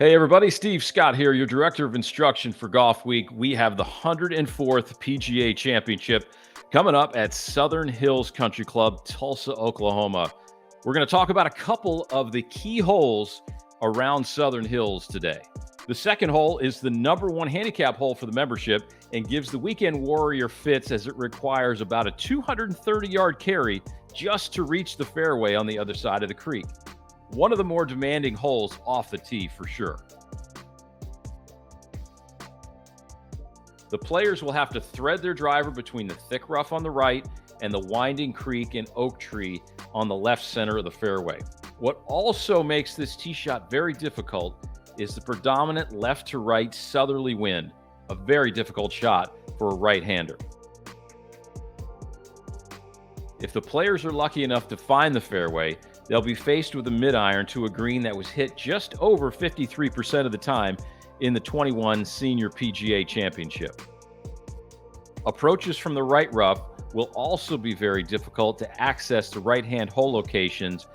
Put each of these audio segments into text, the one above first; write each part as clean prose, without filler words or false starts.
Hey everybody, Steve Scott here, your director of instruction for Golfweek. We have the 104th PGA Championship coming up at Southern Hills Country Club, Tulsa, Oklahoma. We're going to talk about a couple of the key holes around Southern Hills today. The second hole is the number one handicap hole for the membership and gives the weekend warrior fits as it requires about a 230-yard carry just to reach the fairway on the other side of the creek. One of the more demanding holes off the tee for sure. The players will have to thread their driver between the thick rough on the right and the winding creek and oak tree on the left center of the fairway. What also makes this tee shot very difficult is the predominant left to right southerly wind, a very difficult shot for a right-hander. If the players are lucky enough to find the fairway, they'll be faced with a mid-iron to a green that was hit just over 53% of the time in the 21 Senior PGA Championship. Approaches from the right rough will also be very difficult to access the right-hand hole locations,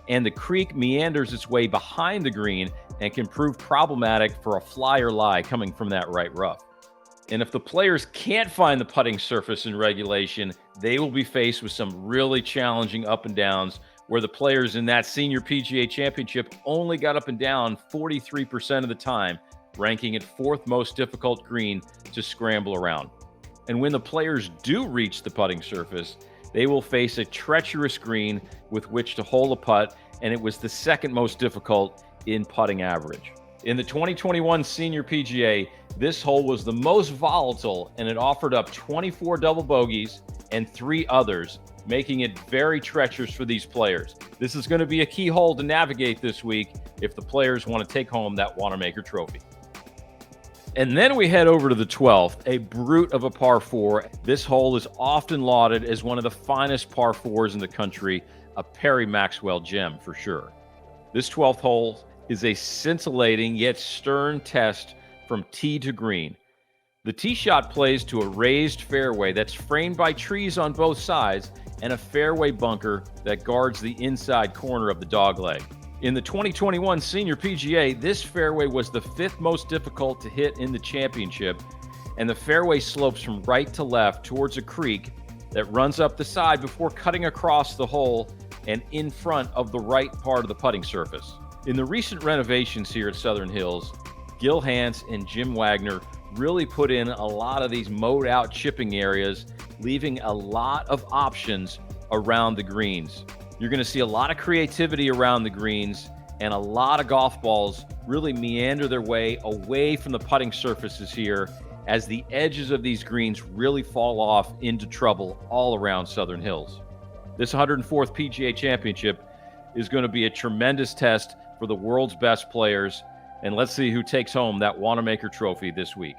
and the creek meanders its way behind the green and can prove problematic for a fly or lie coming from that right rough. And if the players can't find the putting surface in regulation, they will be faced with some really challenging up and downs where the players in that Senior PGA Championship only got up and down 43% of the time, ranking it fourth most difficult green to scramble around. And when the players do reach the putting surface, they will face a treacherous green with which to hole a putt, and it was the second most difficult in putting average. In the 2021 Senior PGA, this hole was the most volatile, and it offered up 24 double bogeys and 3 others, making it very treacherous for these players. This is going to be a key hole to navigate this week if the players want to take home that Wanamaker trophy. And then we head over to the 12th, a brute of a par 4. This hole is often lauded as one of the finest par 4s in the country, a Perry Maxwell gem for sure. This 12th hole is a scintillating yet stern test from tee to green. The tee shot plays to a raised fairway that's framed by trees on both sides and a fairway bunker that guards the inside corner of the dogleg. In the 2021 Senior PGA, this fairway was the 5th most difficult to hit in the championship, and the fairway slopes from right to left towards a creek that runs up the side before cutting across the hole and in front of the right part of the putting surface. In the recent renovations here at Southern Hills, Gil Hanse and Jim Wagner really put in a lot of these mowed out chipping areas, leaving a lot of options around the greens. You're going to see a lot of creativity around the greens, and a lot of golf balls really meander their way away from the putting surfaces here as the edges of these greens really fall off into trouble all around Southern Hills. This 104th PGA Championship is going to be a tremendous test for the world's best players, and let's see who takes home that Wanamaker trophy this week.